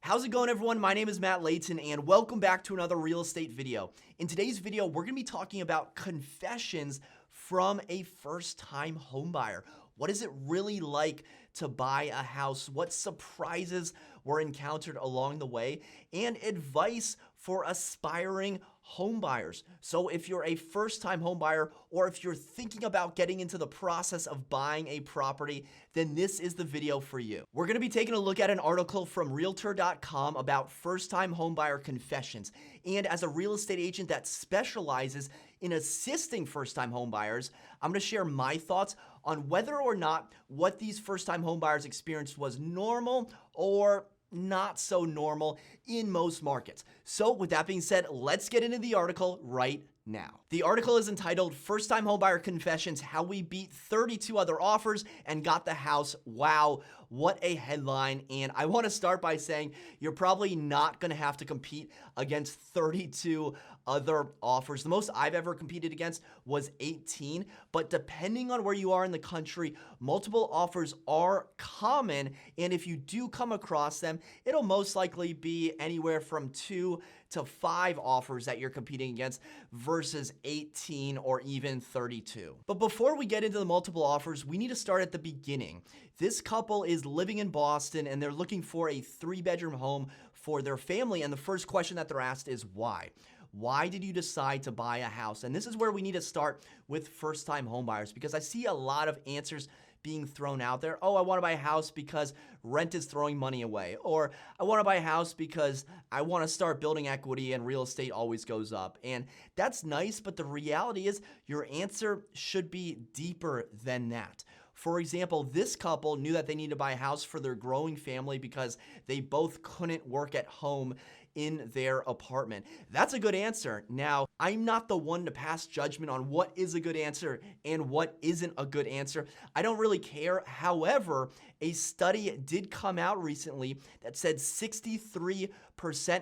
How's it going, everyone? My name is Matt Leighton, and welcome back to another real estate video. In today's video, we're gonna be talking about confessions from a first-time homebuyer. What is it really like to buy a house? What surprises were encountered along the way? And advice for aspiring homebuyers. So if you're a first-time homebuyer, or if you're thinking about getting into the process of buying a property, then this is the video for you. We're gonna be taking a look at an article from Realtor.com about first-time homebuyer confessions. And as a real estate agent that specializes in assisting first-time homebuyers, I'm gonna share my thoughts on whether or not what these first-time homebuyers experienced was normal or not so normal in most markets. So with that being said, let's get into the article right now. The article is entitled First-Time Homebuyer Confessions: How We Beat 32 Other Offers and Got the House. Wow, what a headline. And I want to start by saying you're probably not going to have to compete against 32 other offers. The most I've ever competed against was 18, but depending on where you are in the country, multiple offers are common, and if you do come across them, it'll most likely be anywhere from 2 to 5 offers that you're competing against versus 18 or even 32. But before we get into the multiple offers, we need to start at the beginning. This couple is living in Boston and they're looking for a 3-bedroom home for their family, and the first question that they're asked is why? Why did you decide to buy a house? And this is where we need to start with first-time homebuyers, because I see a lot of answers being thrown out there. Oh, I want to buy a house because rent is throwing money away. Or I want to buy a house because I want to start building equity and real estate always goes up. And that's nice, but the reality is your answer should be deeper than that. For example, this couple knew that they needed to buy a house for their growing family because they both couldn't work at home in their apartment. That's a good answer. Now, I'm not the one to pass judgment on what is a good answer and what isn't a good answer. I don't really care. However, a study did come out recently that said 63%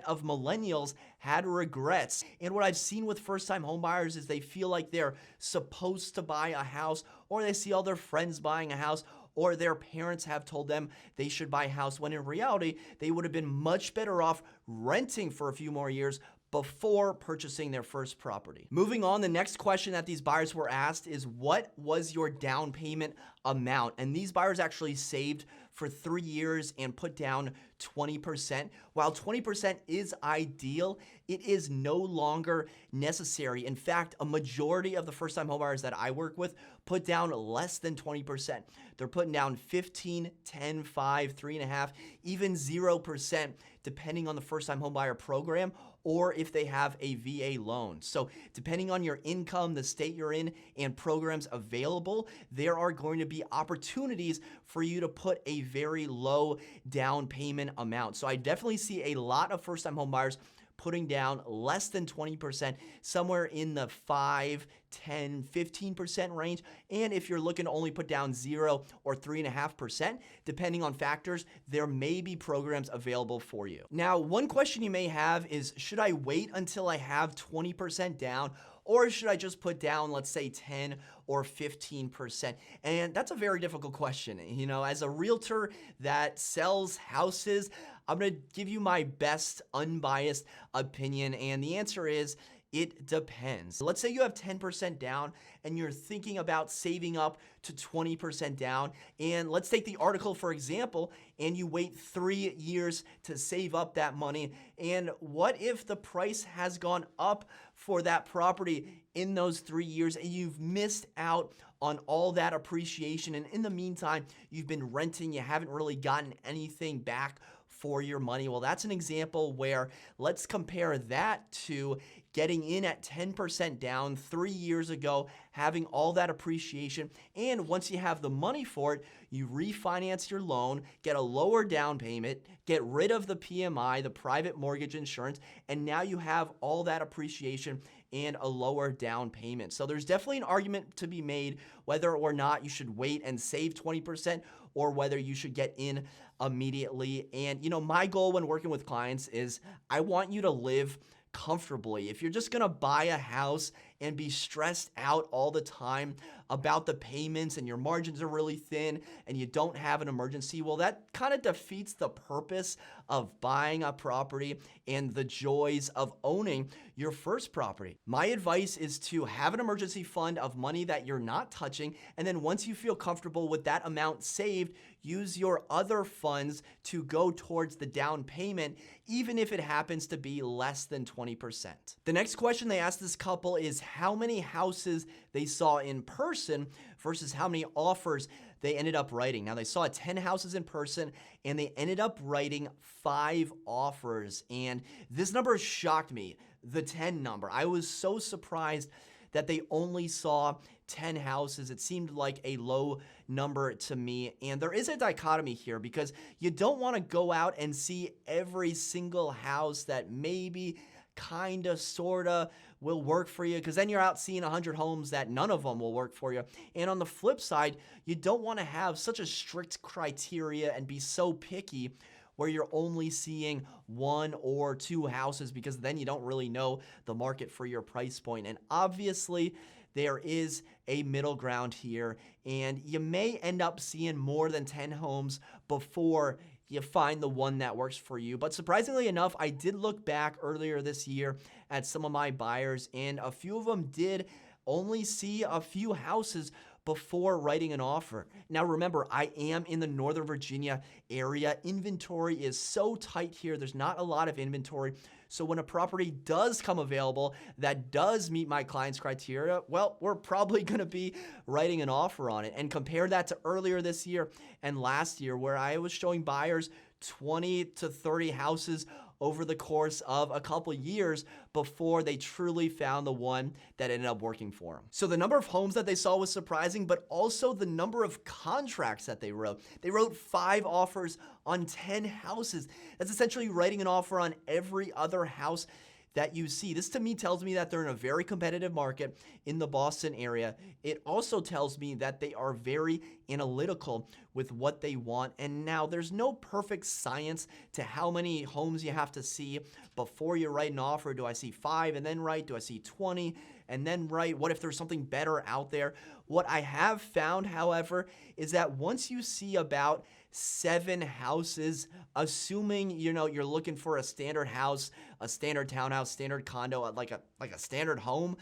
of millennials had regrets. And what I've seen with first-time homebuyers is they feel like they're supposed to buy a house, or they see all their friends buying a house, or their parents have told them they should buy a house, when in reality, they would have been much better off renting for a few more years before purchasing their first property. Moving on, the next question that these buyers were asked is, what was your down payment amount? And these buyers actually saved for 3 years and put down 20%. While 20% is ideal, it is no longer necessary. In fact, a majority of the first-time homebuyers that I work with put down less than 20%. They're putting down 15, 10, 5, 3.5, even 0%, depending on the first-time homebuyer program, or if they have a VA loan. So depending on your income, the state you're in, and programs available, there are going to be opportunities for you to put a very low down payment amount. So I definitely see a lot of first-time homebuyers putting down less than 20%, somewhere in the 5, 10, 15% range. And if you're looking to only put down 0 or 3.5%, depending on factors, there may be programs available for you. Now, one question you may have is, should I wait until I have 20% down, or should I just put down, let's say, 10 or 15%? And that's a very difficult question. You know, as a realtor that sells houses, I'm gonna give you my best unbiased opinion, and the answer is, it depends. Let's say you have 10% down and you're thinking about saving up to 20% down. And let's take the article, for example, and you wait 3 years to save up that money. And what if the price has gone up for that property in those 3 years and you've missed out on all that appreciation? And in the meantime, you've been renting, you haven't really gotten anything back for your money. Well, that's an example where let's compare that to getting in at 10% down 3 years ago, having all that appreciation, and once you have the money for it, you refinance your loan, get a lower down payment, get rid of the PMI, the private mortgage insurance, and now you have all that appreciation and a lower down payment. So there's definitely an argument to be made whether or not you should wait and save 20% or whether you should get in immediately. And you know, my goal when working with clients is I want you to live comfortably. If you're just gonna buy a house and be stressed out all the time about the payments and your margins are really thin and you don't have an emergency, well, that kind of defeats the purpose of buying a property and the joys of owning your first property. My advice is to have an emergency fund of money that you're not touching, and then once you feel comfortable with that amount saved, use your other funds to go towards the down payment, even if it happens to be less than 20%. The next question they asked this couple is how many houses they saw in person versus how many offers they ended up writing. Now, they saw 10 houses in person and they ended up writing 5 offers. And this number shocked me, the 10 number. I was so surprised that they only saw 10 houses. It seemed like a low number to me. And there is a dichotomy here because you don't want to go out and see every single house that maybe kind of, sort of will work for you, because then you're out seeing 100 homes that none of them will work for you. And on the flip side, you don't want to have such a strict criteria and be so picky where you're only seeing 1 or 2 houses, because then you don't really know the market for your price point. And obviously, there is a middle ground here, and you may end up seeing more than 10 homes before you find the one that works for you. But surprisingly enough, I did look back earlier this year at some of my buyers, and a few of them did only see a few houses before writing an offer. Now remember, I am in the Northern Virginia area. Inventory is so tight here. There's not a lot of inventory. So when a property does come available that does meet my client's criteria, well, we're probably going to be writing an offer on it. And compare that to earlier this year and last year, where I was showing buyers 20 to 30 houses over the course of a couple years before they truly found the one that ended up working for them. So the number of homes that they saw was surprising, but also the number of contracts that they wrote. They wrote 5 offers on 10 houses. That's essentially writing an offer on every other house that you see. This to me tells me that they're in a very competitive market in the Boston area. It also tells me that they are very analytical with what they want. And now there's no perfect science to how many homes you have to see before you write an offer. Do I see 5 and then write? Do I see 20 and then write? What if there's something better out there? What I have found, however, is that once you see about 7 houses, assuming you're looking for a standard house, a standard townhouse, standard condo, like a standard home,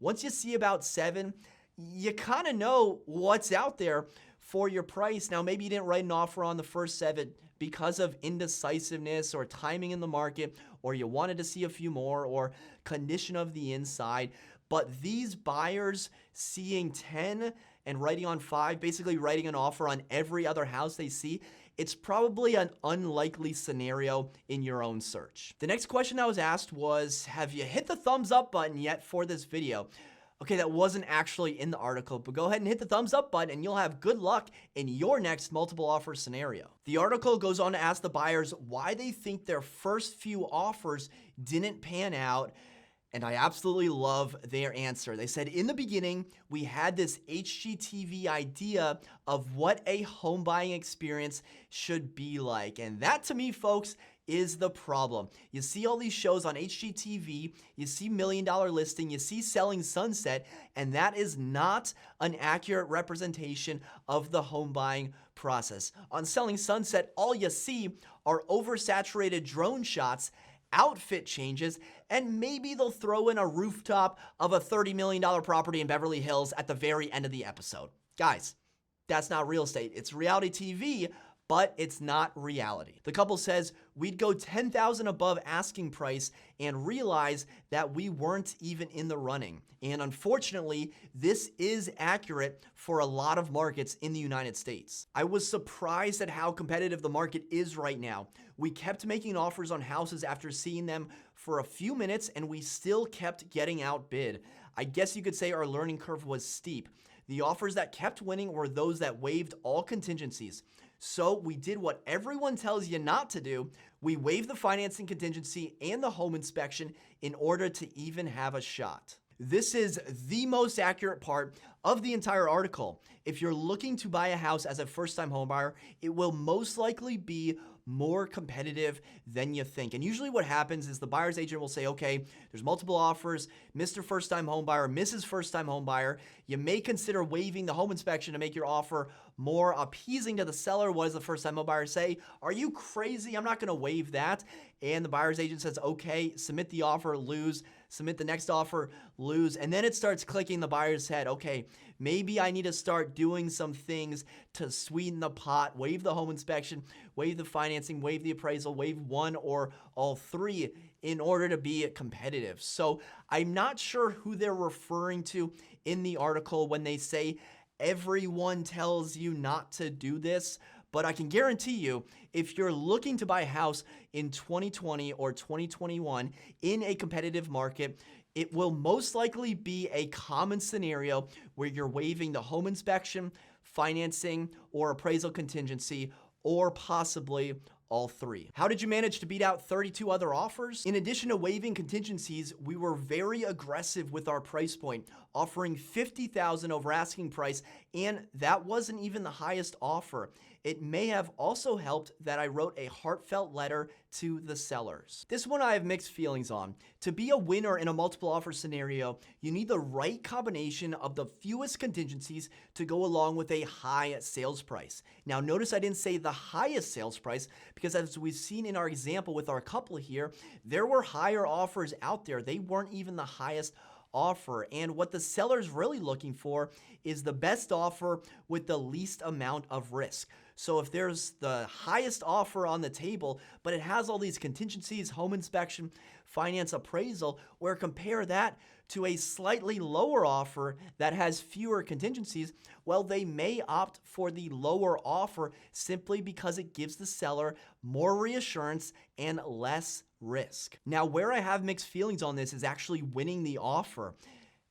once you see about 7, you kind of know what's out there for your price. Now, maybe you didn't write an offer on the first 7 because of indecisiveness or timing in the market, or you wanted to see a few more, or condition of the inside. But these buyers seeing 10 and writing on 5, basically writing an offer on every other house they see, it's probably an unlikely scenario in your own search. The next question I was asked was, have you hit the thumbs up button yet for this video? Okay, that wasn't actually in the article, but go ahead and hit the thumbs up button and you'll have good luck in your next multiple offer scenario. The article goes on to ask the buyers why they think their first few offers didn't pan out. And I absolutely love their answer. They said, in the beginning, we had this HGTV idea of what a home buying experience should be like. And that, to me, folks, is the problem. You see all these shows on HGTV, you see $1 Million Listing, you see Selling Sunset, and that is not an accurate representation of the home buying process. On Selling Sunset, all you see are oversaturated drone shots, outfit changes, and maybe they'll throw in a rooftop of a $30 million property in Beverly Hills at the very end of the episode. Guys, that's not real estate. It's reality TV, but it's not reality. The couple says, we'd go $10,000 above asking price and realize that we weren't even in the running. And unfortunately, this is accurate for a lot of markets in the United States. I was surprised at how competitive the market is right now. We kept making offers on houses after seeing them for a few minutes, and we still kept getting outbid. I guess you could say our learning curve was steep. The offers that kept winning were those that waived all contingencies. So we did what everyone tells you not to do. We waived the financing contingency and the home inspection in order to even have a shot. This is the most accurate part of the entire article. If you're looking to buy a house as a first-time homebuyer, it will most likely be more competitive than you think. And usually what happens is the buyer's agent will say, okay, there's multiple offers, Mr. First-Time Homebuyer, Mrs. First-Time Homebuyer. You may consider waiving the home inspection to make your offer more appeasing to the seller. What does the first-time homebuyer say? Are you crazy? I'm not going to waive that. And the buyer's agent says, okay, submit the offer, lose, submit the next offer, lose. And then it starts clicking the buyer's head. Okay, maybe I need to start doing some things to sweeten the pot, waive the home inspection, waive the financing, waive the appraisal, waive one or all three in order to be competitive. So I'm not sure who they're referring to in the article when they say everyone tells you not to do this. But I can guarantee you, if you're looking to buy a house in 2020 or 2021 in a competitive market, it will most likely be a common scenario where you're waiving the home inspection, financing, or appraisal contingency, or possibly all three. How did you manage to beat out 32 other offers? In addition to waiving contingencies, we were very aggressive with our price point, offering $50,000 over asking price, and that wasn't even the highest offer. It may have also helped that I wrote a heartfelt letter to the sellers. This one I have mixed feelings on. To be a winner in a multiple offer scenario, you need the right combination of the fewest contingencies to go along with a high sales price. Now notice I didn't say the highest sales price because as we've seen in our example with our couple here, there were higher offers out there. They weren't even the highest offer. And what the seller's really looking for is the best offer with the least amount of risk. So if there's the highest offer on the table, but it has all these contingencies, home inspection, finance, appraisal, where compare that to a slightly lower offer that has fewer contingencies, well, they may opt for the lower offer simply because it gives the seller more reassurance and less risk. Now, where I have mixed feelings on this is actually winning the offer.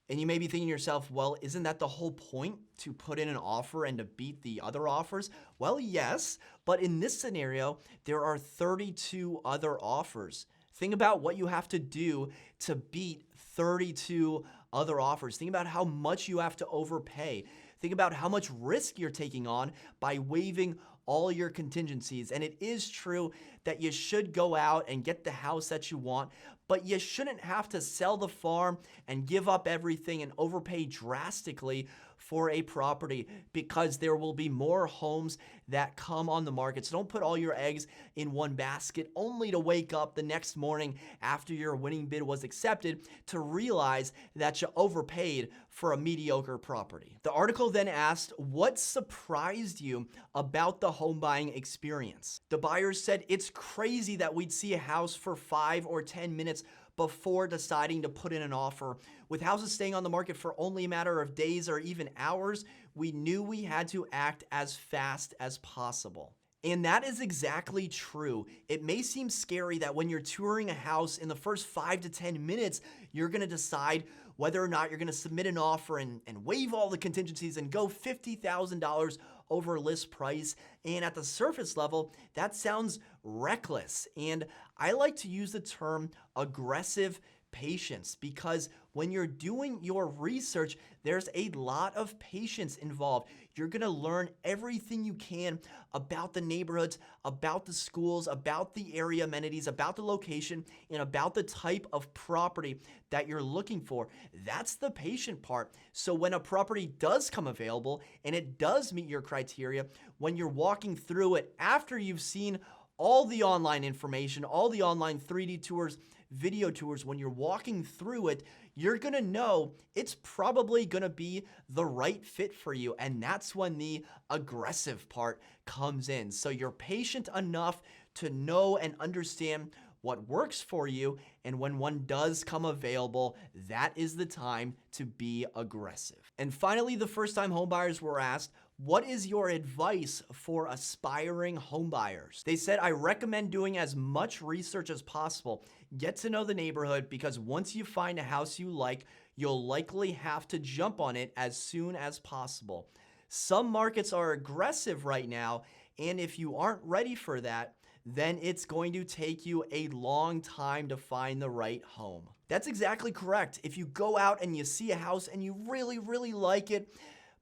And you may be thinking to yourself, well, isn't that the whole point, to put in an offer and to beat the other offers? Well, yes, but in this scenario, there are 32 other offers. Think about what you have to do to beat 32 other offers. Think about how much you have to overpay. Think about how much risk you're taking on by waiving all your contingencies. And it is true that you should go out and get the house that you want, but you shouldn't have to sell the farm and give up everything and overpay drastically for a property, because there will be more homes that come on the market. So don't put all your eggs in one basket only to wake up the next morning after your winning bid was accepted to realize that you overpaid for a mediocre property. The article then asked, what surprised you about the home buying experience? The buyers said it's crazy that we'd see a house for 5 or 10 minutes before deciding to put in an offer. With houses staying on the market for only a matter of days or even hours, we knew we had to act as fast as possible. And that is exactly true. It may seem scary that when you're touring a house in the first 5 to 10 minutes, you're gonna decide whether or not you're gonna submit an offer and waive all the contingencies and go $50,000 over list price. And at the surface level, that sounds reckless. And I like to use the term aggressive patience, because when you're doing your research, there's a lot of patience involved. You're gonna learn everything you can about the neighborhoods, about the schools, about the area amenities, about the location, and about the type of property that you're looking for. That's the patient part. So when a property does come available and it does meet your criteria, when you're walking through it after you've seen all the online information, all the online 3D tours, video tours, when you're walking through it, you're gonna know it's probably gonna be the right fit for you. And that's when the aggressive part comes in. So you're patient enough to know and understand what works for you. And when one does come available, that is the time to be aggressive. And finally, the first-time homebuyers were asked, what is your advice for aspiring homebuyers? They said, I recommend doing as much research as possible. Get to know the neighborhood, because once you find a house you like, you'll likely have to jump on it as soon as possible. Some markets are aggressive right now, and if you aren't ready for that, then it's going to take you a long time to find the right home. That's exactly correct. If you go out and you see a house and you really, really like it,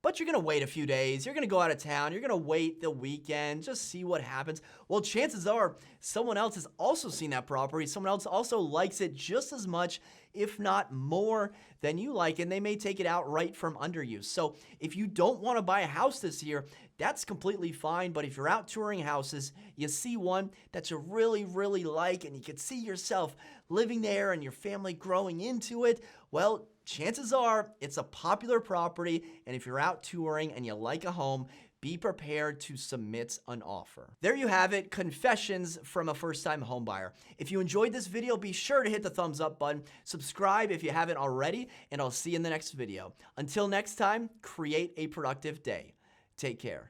but you're gonna wait a few days, you're gonna go out of town, you're gonna wait the weekend, just see what happens. Well, chances are someone else has also seen that property, someone else also likes it just as much, if not more than you like, and they may take it outright from under you. So if you don't wanna buy a house this year, that's completely fine, but if you're out touring houses, you see one that you really, really like, and you can see yourself living there and your family growing into it, well, chances are it's a popular property, and if you're out touring and you like a home, be prepared to submit an offer. There you have it, confessions from a first-time homebuyer. If you enjoyed this video, be sure to hit the thumbs up button, subscribe if you haven't already, and I'll see you in the next video. Until next time, create a productive day. Take care.